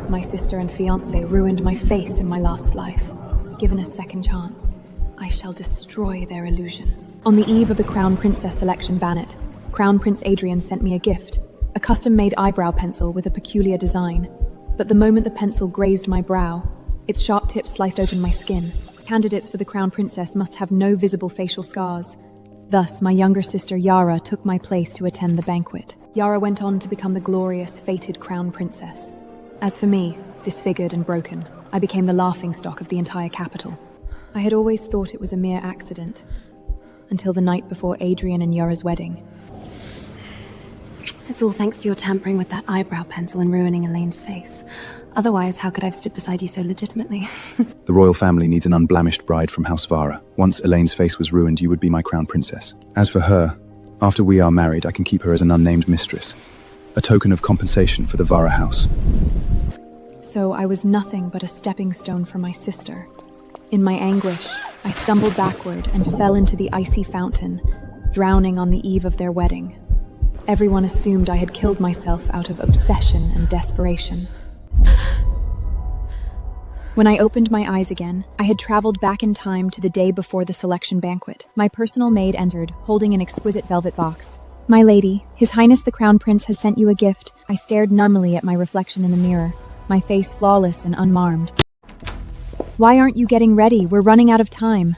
My sister and fiancé ruined my face in my last life. Given a second chance, I shall destroy their illusions. On the eve of the Crown Princess selection banquet, Crown Prince Adrian sent me a gift, a custom-made eyebrow pencil with a peculiar design. But the moment the pencil grazed my brow, its sharp tip sliced open my skin. Candidates for the Crown Princess must have no visible facial scars. Thus, my younger sister Yara took my place to attend the banquet. Yara went on to become the glorious, fated Crown Princess. As for me, disfigured and broken, I became the laughingstock of the entire capital. I had always thought it was a mere accident, until the night before Adrian and Yara's wedding. It's all thanks to your tampering with that eyebrow pencil and ruining Elaine's face. Otherwise, how could I have stood beside you so legitimately? The royal family needs an unblemished bride from House Yara. Once Elaine's face was ruined, you would be my crown princess. As for her, after we are married, I can keep her as an unnamed mistress. A token of compensation for the Yara house. So I was nothing but a stepping stone for my sister. In my anguish, I stumbled backward and fell into the icy fountain, drowning on the eve of their wedding. Everyone assumed I had killed myself out of obsession and desperation. When I opened my eyes again, I had traveled back in time to the day before the selection banquet. My personal maid entered, holding an exquisite velvet box. "My lady, His Highness the Crown Prince has sent you a gift." I stared numbly at my reflection in the mirror, my face flawless and unmarred. "Why aren't you getting ready? We're running out of time."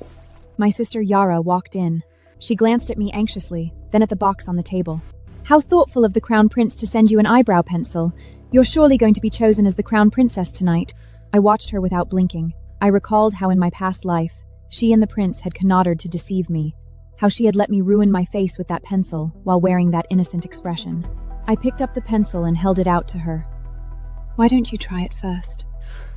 My sister Yara walked in. She glanced at me anxiously, then at the box on the table. "How thoughtful of the Crown Prince to send you an eyebrow pencil. You're surely going to be chosen as the Crown Princess tonight." I watched her without blinking. I recalled how in my past life, she and the prince had connotted to deceive me, how she had let me ruin my face with that pencil while wearing that innocent expression. I picked up the pencil and held it out to her. "Why don't you try it first?"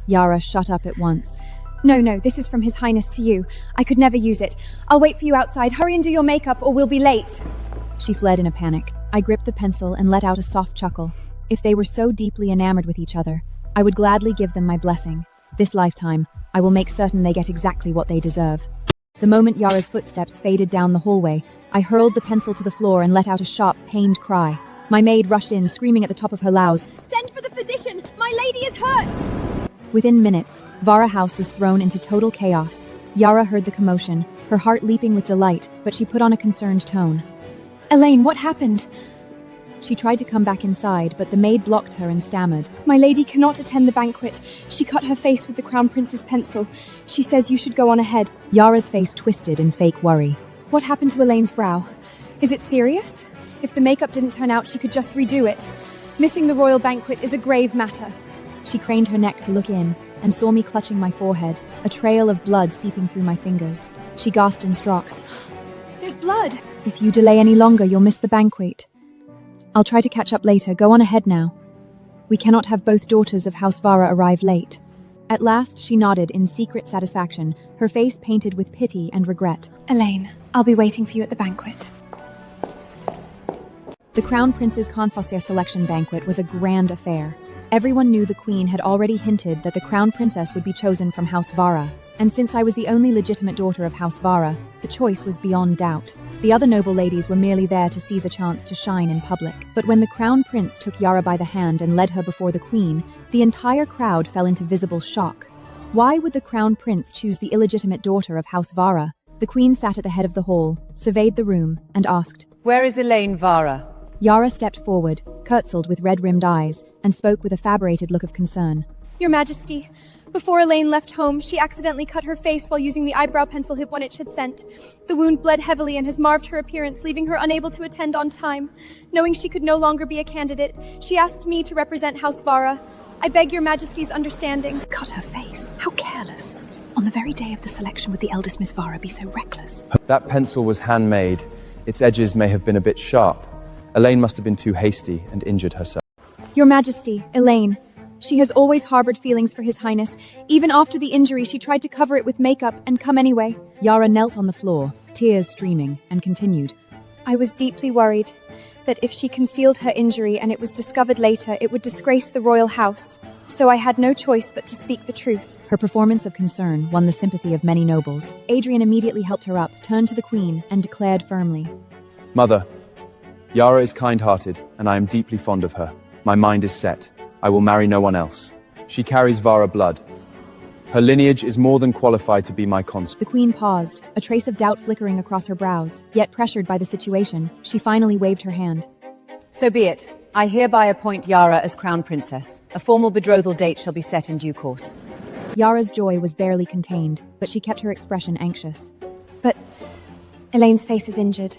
Yara shut up at once. No, this is from His Highness to you. I could never use it. I'll wait for you outside. Hurry and do your makeup or we'll be late." She fled in a panic. I gripped the pencil and let out a soft chuckle. If they were so deeply enamored with each other, I would gladly give them my blessing. This lifetime, I will make certain they get exactly what they deserve. The moment Yara's footsteps faded down the hallway, I hurled the pencil to the floor and let out a sharp, pained cry. My maid rushed in, screaming at the top of her lungs, "Send for the physician! My lady is hurt!" Within minutes, Yara house was thrown into total chaos. Yara heard the commotion, her heart leaping with delight, but she put on a concerned tone. "Elaine, what happened?" She tried to come back inside, but the maid blocked her and stammered. "My lady cannot attend the banquet. She cut her face with the Crown Prince's pencil. She says you should go on ahead." Yara's face twisted in fake worry. "What happened to Elaine's brow? Is it serious? If the makeup didn't turn out, she could just redo it. Missing the royal banquet is a grave matter." She craned her neck to look in and saw me clutching my forehead, a trail of blood seeping through my fingers. She gasped in strokes. "There's blood!" "If you delay any longer, you'll miss the banquet. I'll try to catch up later. Go on ahead now. We cannot have both daughters of House Yara arrive late." At last, she nodded in secret satisfaction, her face painted with pity and regret. "Elaine, I'll be waiting for you at the banquet." The Crown Prince's Confrontation selection banquet was a grand affair. Everyone knew the Queen had already hinted that the Crown Princess would be chosen from House Yara, and since I was the only legitimate daughter of House Yara, the choice was beyond doubt. The other noble ladies were merely there to seize a chance to shine in public. But when the Crown Prince took Yara by the hand and led her before the Queen, the entire crowd fell into visible shock. Why would the Crown Prince choose the illegitimate daughter of House Yara? The Queen sat at the head of the hall, surveyed the room, and asked, "Where is Elaine Yara?" Yara stepped forward, curtsiled with red-rimmed eyes, and spoke with a fabricated look of concern. "Your Majesty, before Elaine left home, she accidentally cut her face while using the eyebrow pencil Hibonich had sent. The wound bled heavily and has marred her appearance, leaving her unable to attend on time. Knowing she could no longer be a candidate, she asked me to represent House Yara. I beg your Majesty's understanding." Cut her face? How careless. On the very day of the selection would the eldest Miss Yara be so reckless? That pencil was handmade. Its edges may have been a bit sharp. Elaine must have been too hasty and injured herself. "Your Majesty, Elaine. She has always harbored feelings for His Highness. Even after the injury, she tried to cover it with makeup and come anyway." Yara knelt on the floor, tears streaming, and continued. "I was deeply worried that if she concealed her injury and it was discovered later, it would disgrace the royal house. So I had no choice but to speak the truth." Her performance of concern won the sympathy of many nobles. Adrian immediately helped her up, turned to the Queen, and declared firmly, "Mother, Yara is kind-hearted, and I am deeply fond of her. My mind is set. I will marry no one else. She carries Vara blood. Her lineage is more than qualified to be my consort. The queen paused, a trace of doubt flickering across her brows. Yet pressured by the situation, she finally waved her hand. So be it. I hereby appoint Yara as crown princess. A formal betrothal date shall be set in due course. Yara's joy was barely contained, but she kept her expression anxious. But Elaine's face is injured.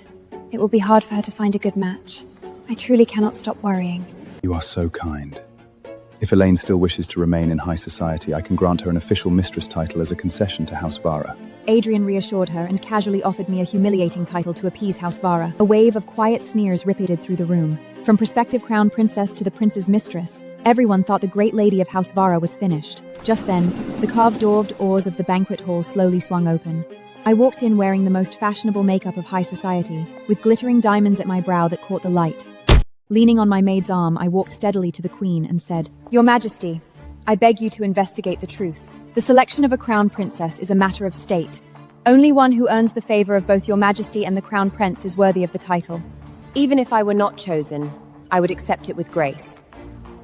It will be hard for her to find a good match. I truly cannot stop worrying. You are so kind. If Elaine still wishes to remain in high society, I can grant her an official mistress title as a concession to House Vara. Adrian reassured her and casually offered me a humiliating title to appease House Vara. A wave of quiet sneers rippled through the room. From prospective crown princess to the prince's mistress, everyone thought the great lady of House Vara was finished. Just then, the carved doors of the banquet hall slowly swung open. I walked in wearing the most fashionable makeup of high society, with glittering diamonds at my brow that caught the light. Leaning on my maid's arm, I walked steadily to the queen and said, "Your Majesty, I beg you to investigate the truth. The selection of a crown princess is a matter of state. Only one who earns the favor of both your Majesty and the crown prince is worthy of the title. Even if I were not chosen, I would accept it with grace,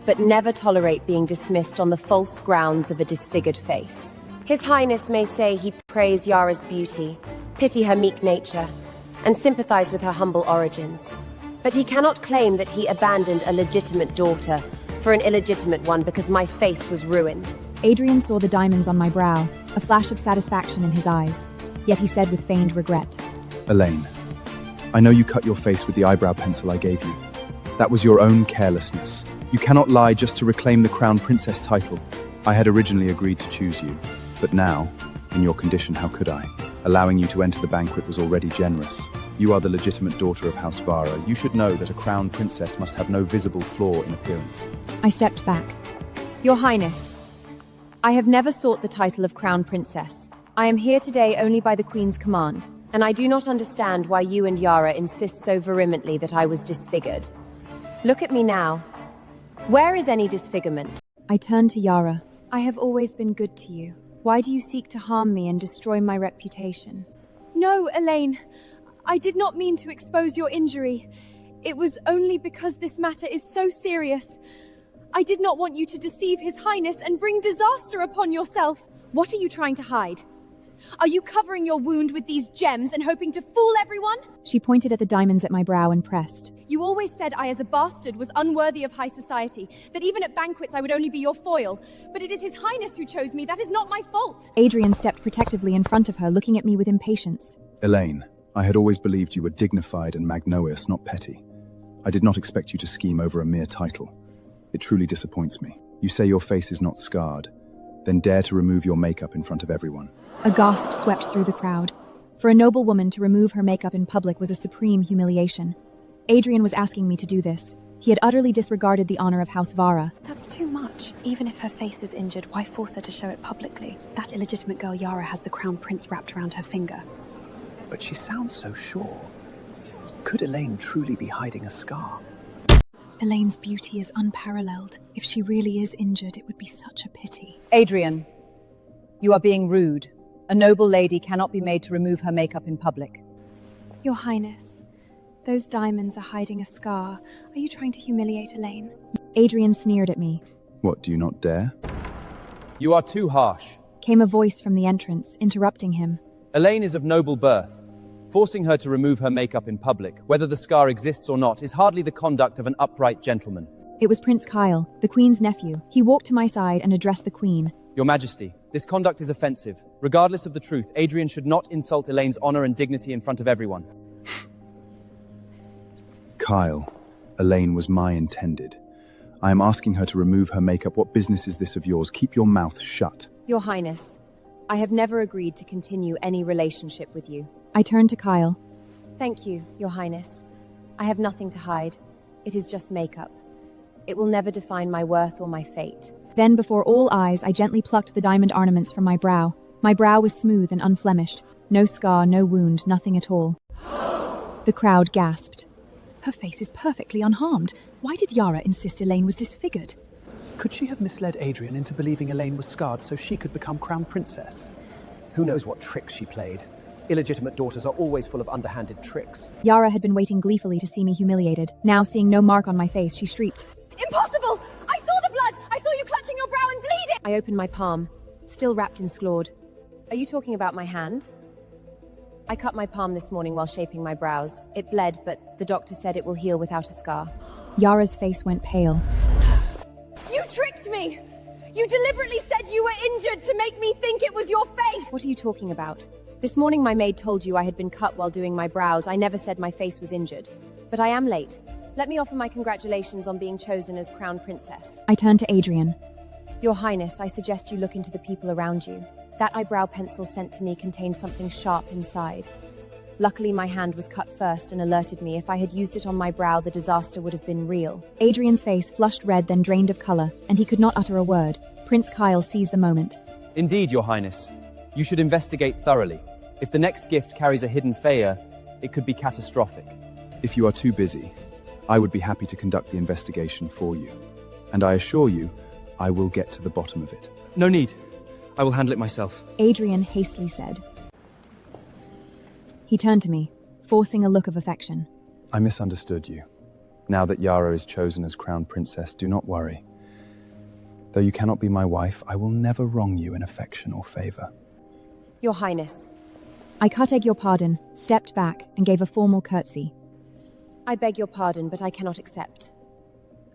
but never tolerate being dismissed on the false grounds of a disfigured face. His Highness may say he praise Yara's beauty, pity her meek nature, and sympathize with her humble origins. But he cannot claim that he abandoned a legitimate daughter for an illegitimate one because my face was ruined." Adrian saw the diamonds on my brow, a flash of satisfaction in his eyes. Yet he said with feigned regret, Elaine, I know you cut your face with the eyebrow pencil I gave you. That was your own carelessness. You cannot lie just to reclaim the crown princess title. I had originally agreed to choose you, but now, in your condition, how could I? Allowing you to enter the banquet was already generous. You are the legitimate daughter of House Vara. You should know that a crown princess must have no visible flaw in appearance. I stepped back. Your Highness, I have never sought the title of crown princess. I am here today only by the Queen's command, and I do not understand why you and Yara insist so vehemently that I was disfigured. Look at me now. Where is any disfigurement? I turned to Yara. I have always been good to you. Why do you seek to harm me and destroy my reputation? No, Elaine. I did not mean to expose your injury. It was only because this matter is so serious. I did not want you to deceive His Highness and bring disaster upon yourself. What are you trying to hide? Are you covering your wound with these gems and hoping to fool everyone? She pointed at the diamonds at my brow and pressed. You always said I as a bastard was unworthy of high society, that even at banquets I would only be your foil. But it is His Highness who chose me, that is not my fault. Adrian stepped protectively in front of her, looking at me with impatience. Elaine, I had always believed you were dignified and magnanimous, not petty. I did not expect you to scheme over a mere title. It truly disappoints me. You say your face is not scarred, then dare to remove your makeup in front of everyone. A gasp swept through the crowd. For a noble woman to remove her makeup in public was a supreme humiliation. Adrian was asking me to do this. He had utterly disregarded the honor of House Vara. That's too much. Even if her face is injured, why force her to show it publicly? That illegitimate girl Yara has the crown prince wrapped around her finger. But she sounds so sure. Could Elaine truly be hiding a scar? Elaine's beauty is unparalleled. If she really is injured, it would be such a pity. Adrian, you are being rude. A noble lady cannot be made to remove her makeup in public. Your Highness, those diamonds are hiding a scar. Are you trying to humiliate Elaine? Adrian sneered at me. What, do you not dare? You are too harsh. Came a voice from the entrance, interrupting him. Elaine is of noble birth. Forcing her to remove her makeup in public, whether the scar exists or not, is hardly the conduct of an upright gentleman. It was Prince Kyle, the Queen's nephew. He walked to my side and addressed the Queen. Your Majesty, this conduct is offensive. Regardless of the truth, Adrian should not insult Elaine's honor and dignity in front of everyone. Kyle, Elaine was my intended. I am asking her to remove her makeup. What business is this of yours? Keep your mouth shut. Your Highness, I have never agreed to continue any relationship with you. I turned to Kyle. Thank you, Your Highness. I have nothing to hide. It is just makeup. It will never define my worth or my fate. Then, before all eyes, I gently plucked the diamond ornaments from my brow. My brow was smooth and unblemished. No scar, no wound, nothing at all. The crowd gasped. Her face is perfectly unharmed. Why did Yara insist Elaine was disfigured? Could she have misled Adrian into believing Elaine was scarred so she could become crown princess? Who knows what tricks she played? Illegitimate daughters are always full of underhanded tricks. Yara had been waiting gleefully to see me humiliated. Now, seeing no mark on my face, she shrieked. Impossible! I saw the blood! I saw you clutching your brow and bleeding! I opened my palm, still wrapped in sclord. Are you talking about my hand? I cut my palm this morning while shaping my brows. It bled, but the doctor said it will heal without a scar. Yara's face went pale. You tricked me! You deliberately said you were injured to make me think it was your face! What are you talking about? This morning my maid told you I had been cut while doing my brows. I never said my face was injured. But I am late. Let me offer my congratulations on being chosen as Crown Princess. I turned to Adrian. Your Highness, I suggest you look into the people around you. That eyebrow pencil sent to me contained something sharp inside. Luckily, my hand was cut first and alerted me. If I had used it on my brow, the disaster would have been real. Adrian's face flushed red, then drained of color, and he could not utter a word. Prince Kyle seized the moment. Indeed, Your Highness. You should investigate thoroughly. If the next gift carries a hidden failure, it could be catastrophic. If you are too busy, I would be happy to conduct the investigation for you. And I assure you, I will get to the bottom of it. No need. I will handle it myself. Adrian hastily said. He turned to me, forcing a look of affection. I misunderstood you. Now that Yara is chosen as Crown Princess, do not worry. Though you cannot be my wife, I will never wrong you in affection or favor. Your Highness. I beg your pardon, stepped back, and gave a formal curtsy. I beg your pardon, but I cannot accept.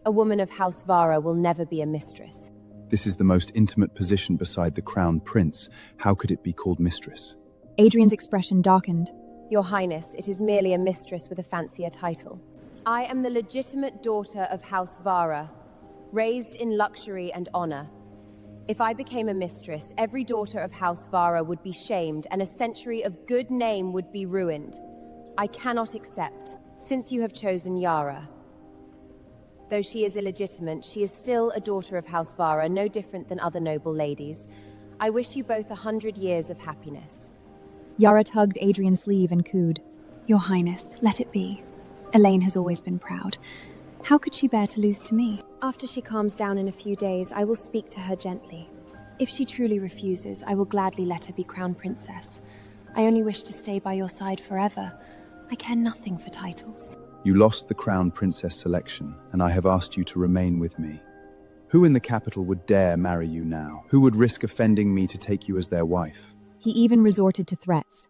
A woman of House Vara will never be a mistress. This is the most intimate position beside the Crown Prince. How could it be called mistress? Adrian's expression darkened. Your Highness, it is merely a mistress with a fancier title. I am the legitimate daughter of House Vara, raised in luxury and honor. If I became a mistress, every daughter of House Vara would be shamed and a century of good name would be ruined. I cannot accept, since you have chosen Yara. Though she is illegitimate, she is still a daughter of House Vara, no different than other noble ladies. I wish you both 100 years of happiness. Yara tugged Adrian's sleeve and cooed. Your Highness, let it be. Elaine has always been proud. How could she bear to lose to me? After she calms down in a few days, I will speak to her gently. If she truly refuses, I will gladly let her be Crown Princess. I only wish to stay by your side forever. I care nothing for titles. You lost the Crown Princess selection, and I have asked you to remain with me. Who in the capital would dare marry you now? Who would risk offending me to take you as their wife? He even resorted to threats.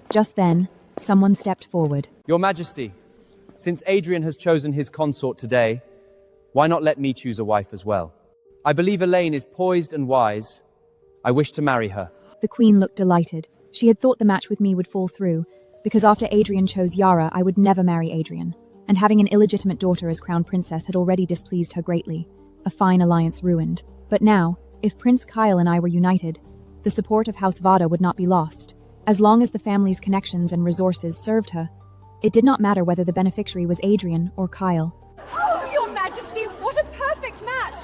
Just then, someone stepped forward. Your Majesty, since Adrian has chosen his consort today, why not let me choose a wife as well? I believe Elaine is poised and wise. I wish to marry her. The Queen looked delighted. She had thought the match with me would fall through, because after Adrian chose Yara, I would never marry Adrian. And having an illegitimate daughter as Crown Princess had already displeased her greatly. A fine alliance ruined. But now, if Prince Kyle and I were united, the support of House Vada would not be lost. As long as the family's connections and resources served her, it did not matter whether the beneficiary was Adrian or Kyle. Oh, Your Majesty, what a perfect match!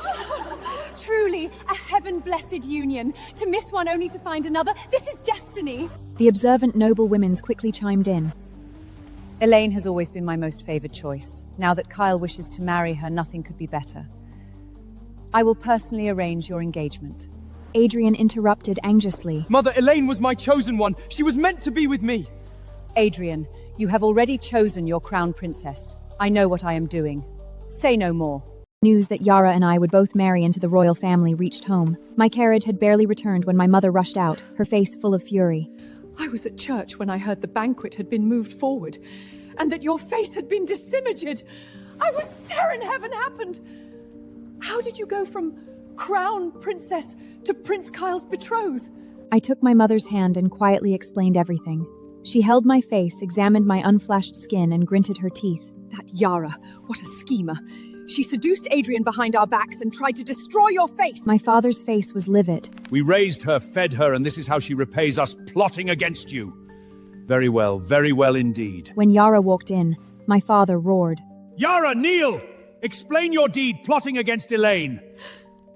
Truly, a heaven-blessed union. To miss one only to find another, this is destiny. The observant noble women quickly chimed in. Elaine has always been my most favored choice. Now that Kyle wishes to marry her, nothing could be better. I will personally arrange your engagement. Adrian interrupted anxiously. Mother, Elaine was my chosen one. She was meant to be with me. Adrian, you have already chosen your Crown Princess. I know what I am doing. Say no more. News that Yara and I would both marry into the royal family reached home. My carriage had barely returned when my mother rushed out, her face full of fury. I was at church when I heard the banquet had been moved forward, and that your face had been dissimaged. I was terror heaven happened. How did you go from Crown Princess to Prince Kyle's betrothed? I took my mother's hand and quietly explained everything. She held my face, examined my unflashed skin, and gritted her teeth. That Yara, what a schemer. She seduced Adrian behind our backs and tried to destroy your face. My father's face was livid. We raised her, fed her, and this is how she repays us, plotting against you. Very well indeed. When Yara walked in, my father roared. Yara, kneel! Explain your deed, plotting against Elaine.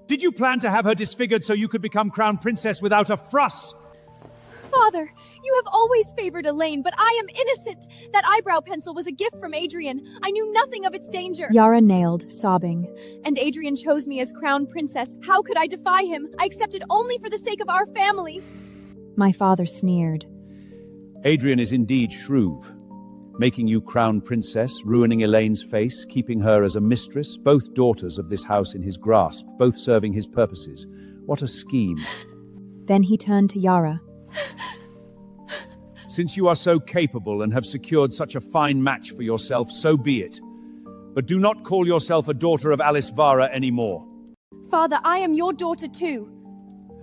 Did you plan to have her disfigured so you could become Crown Princess without a fuss? Father, you have always favored Elaine, but I am innocent. That eyebrow pencil was a gift from Adrian. I knew nothing of its danger. Yara nailed, sobbing. And Adrian chose me as Crown Princess. How could I defy him? I accepted only for the sake of our family. My father sneered. Adrian is indeed shrewd. making you crown princess, ruining Elaine's face, keeping her as a mistress, both daughters of this house in his grasp, both serving his purposes. What a scheme. Then he turned to Yara. Since you are so capable and have secured such a fine match for yourself, so be it. But do not call yourself a daughter of Alice Vara anymore. Father, I am your daughter too.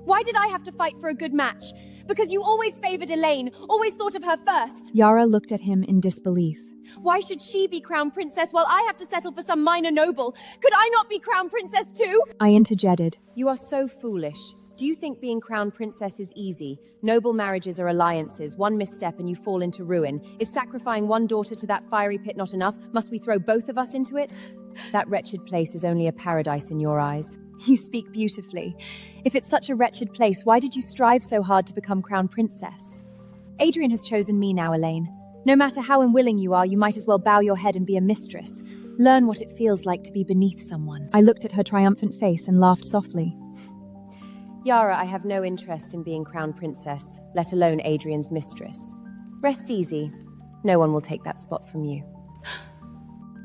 Why did I have to fight for a good match? Because you always favored Elaine, always thought of her first. Yara looked at him in disbelief. Why should she be crown princess while I have to settle for some minor noble? Could I not be crown princess too? I interjected. You are so foolish. Do you think being crown princess is easy? Noble marriages are alliances. One misstep and you fall into ruin. Is sacrificing one daughter to that fiery pit not enough? Must we throw both of us into it? That wretched place is only a paradise in your eyes. You speak beautifully. If it's such a wretched place, why did you strive so hard to become crown princess? Adrian has chosen me now, Elaine. No matter how unwilling you are, you might as well bow your head and be a mistress. Learn what it feels like to be beneath someone. I looked at her triumphant face and laughed softly. Yara, I have no interest in being crown princess, let alone Adrian's mistress. Rest easy. No one will take that spot from you.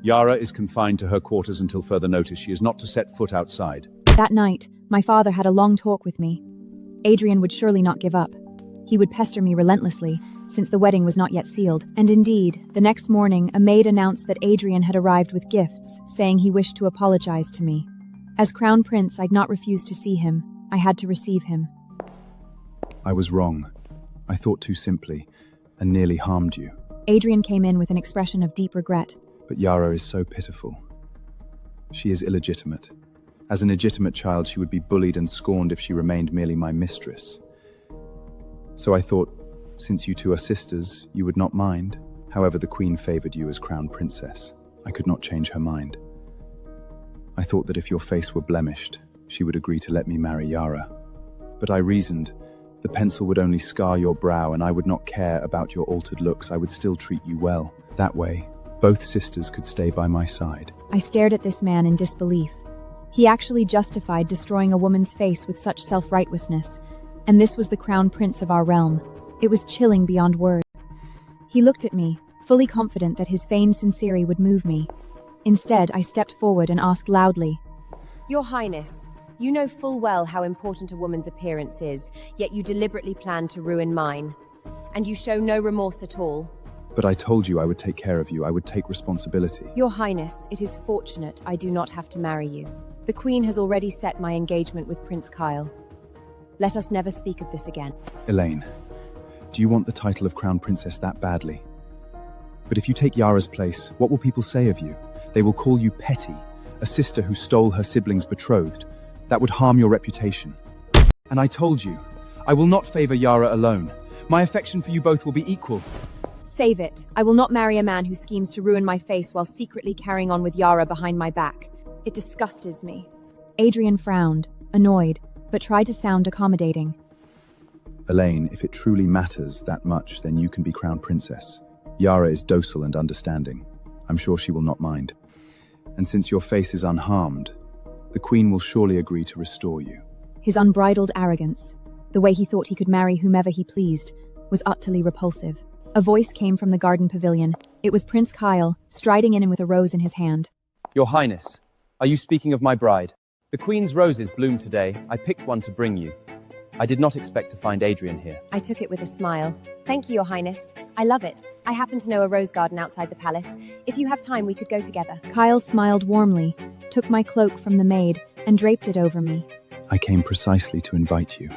Yara is confined to her quarters until further notice. She is not to set foot outside. That night, my father had a long talk with me. Adrian would surely not give up. He would pester me relentlessly, since the wedding was not yet sealed. And indeed, the next morning, a maid announced that Adrian had arrived with gifts, saying he wished to apologize to me. As crown prince, I'd not refused to see him. I had to receive him. I was wrong. I thought too simply, and nearly harmed you. Adrian came in with an expression of deep regret. But Yara is so pitiful. She is illegitimate. As an illegitimate child, she would be bullied and scorned if she remained merely my mistress. So I thought, since you two are sisters, you would not mind. However, the Queen favored you as crown princess. I could not change her mind. I thought that if your face were blemished, she would agree to let me marry Yara. But I reasoned, the pencil would only scar your brow and I would not care about your altered looks. I would still treat you well. That way, both sisters could stay by my side. I stared at this man in disbelief. He actually justified destroying a woman's face with such self-righteousness, and this was the crown prince of our realm. It was chilling beyond words. He looked at me, fully confident that his feigned sincerity would move me. Instead, I stepped forward and asked loudly, Your Highness, you know full well how important a woman's appearance is, yet you deliberately plan to ruin mine. And you show no remorse at all. But I told you I would take care of you. I would take responsibility. Your Highness, it is fortunate I do not have to marry you. The Queen has already set my engagement with Prince Kyle. Let us never speak of this again. Elaine, do you want the title of Crown Princess that badly? But if you take Yara's place, what will people say of you? They will call you petty, a sister who stole her sibling's betrothed. That would harm your reputation. And I told you, I will not favor Yara alone. My affection for you both will be equal. Save it. I will not marry a man who schemes to ruin my face while secretly carrying on with Yara behind my back. It disgusts me. Adrian frowned, annoyed, but tried to sound accommodating. Elaine, if it truly matters that much, then you can be Crown Princess. Yara is docile and understanding. I'm sure she will not mind. And since your face is unharmed, the Queen will surely agree to restore you. His unbridled arrogance, the way he thought he could marry whomever he pleased, was utterly repulsive. A voice came from the garden pavilion. It was Prince Kyle, striding in with a rose in his hand. Your Highness, are you speaking of my bride? The Queen's roses bloom today. I picked one to bring you. I did not expect to find Adrian here. I took it with a smile. Thank you, Your Highness. I love it. I happen to know a rose garden outside the palace. If you have time, we could go together. Kyle smiled warmly, took my cloak from the maid, and draped it over me. I came precisely to invite you.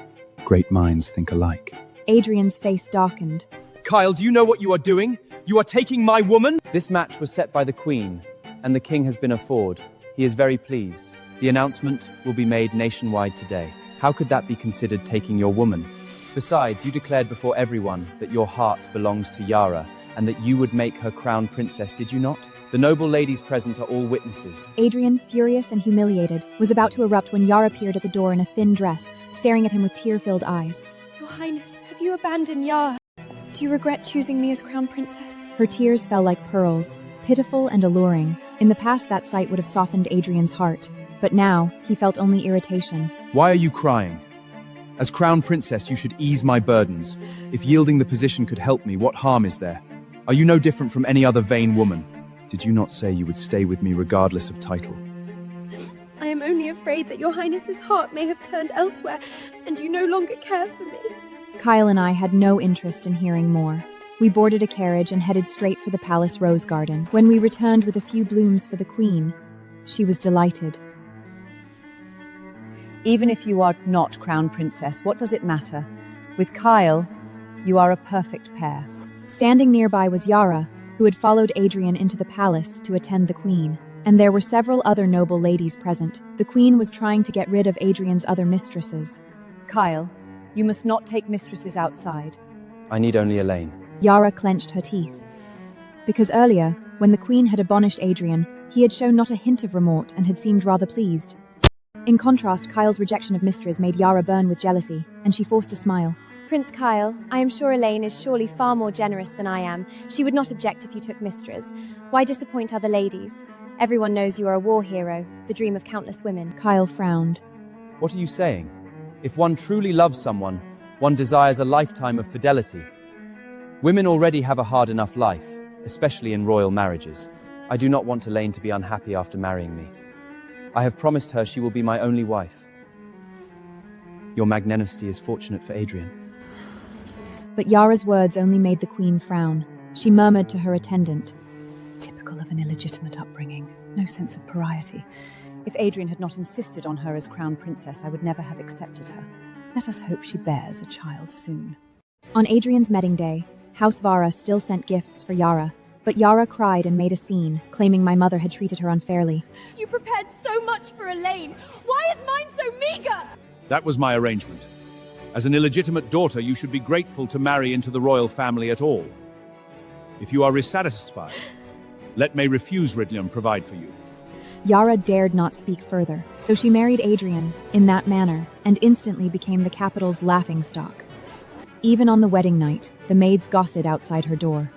Great minds think alike. Adrian's face darkened. Kyle, do you know what you are doing? You are taking my woman? This match was set by the Queen, and the King has been afforded. He is very pleased. The announcement will be made nationwide today. How could that be considered taking your woman? Besides, you declared before everyone that your heart belongs to Yara, and that you would make her crown princess, did you not? The noble ladies present are all witnesses. Adrian, furious and humiliated, was about to erupt when Yara appeared at the door in a thin dress, staring at him with tear-filled eyes. Your Highness, have you abandoned Yara? Do you regret choosing me as crown princess? Her tears fell like pearls, pitiful and alluring. In the past, that sight would have softened Adrian's heart, but now he felt only irritation. Why are you crying? As Crown Princess, you should ease my burdens. If yielding the position could help me, what harm is there? Are you no different from any other vain woman? Did you not say you would stay with me regardless of title? I am only afraid that your highness's heart may have turned elsewhere, and you no longer care for me. Kyle and I had no interest in hearing more. We boarded a carriage and headed straight for the palace rose garden. When we returned with a few blooms for the queen, she was delighted. Even if you are not crown princess, what does it matter? With Kyle, you are a perfect pair. Standing nearby was Yara, who had followed Adrian into the palace to attend the queen. And there were several other noble ladies present. The queen was trying to get rid of Adrian's other mistresses. Kyle, you must not take mistresses outside. I need only Elaine. Yara clenched her teeth. Because earlier, when the queen had admonished Adrian, he had shown not a hint of remorse and had seemed rather pleased. In contrast, Kyle's rejection of mistress made Yara burn with jealousy, and she forced a smile. Prince Kyle, I am sure Elaine is surely far more generous than I am. She would not object if you took mistress. Why disappoint other ladies? Everyone knows you are a war hero, the dream of countless women. Kyle frowned. What are you saying? If one truly loves someone, one desires a lifetime of fidelity. Women already have a hard enough life, especially in royal marriages. I do not want Elaine to be unhappy after marrying me. I have promised her she will be my only wife. Your magnanimity is fortunate for Adrian. But Yara's words only made the queen frown. She murmured to her attendant. Typical of an illegitimate upbringing. No sense of propriety. If Adrian had not insisted on her as crown princess, I would never have accepted her. Let us hope she bears a child soon. On Adrian's wedding day, House Vara still sent gifts for Yara. But Yara cried and made a scene, claiming my mother had treated her unfairly. You prepared so much for Elaine. Why is mine so meager? That was my arrangement. As an illegitimate daughter, you should be grateful to marry into the royal family at all. If you are dissatisfied, let me refuse Ridley provide for you. Yara dared not speak further, so she married Adrian in that manner and instantly became the capital's laughingstock. Even on the wedding night, the maids gossiped outside her door.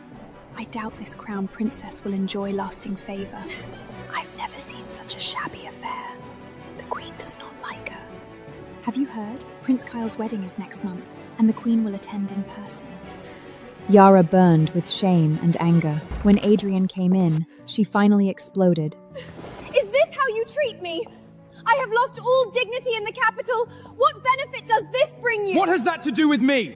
I doubt this crown princess will enjoy lasting favor. I've never seen such a shabby affair. The queen does not like her. Have you heard? Prince Kyle's wedding is next month, and the queen will attend in person. Yara burned with shame and anger. When Adrian came in, she finally exploded. Is this how you treat me? I have lost all dignity in the capital. What benefit does this bring you? What has that to do with me?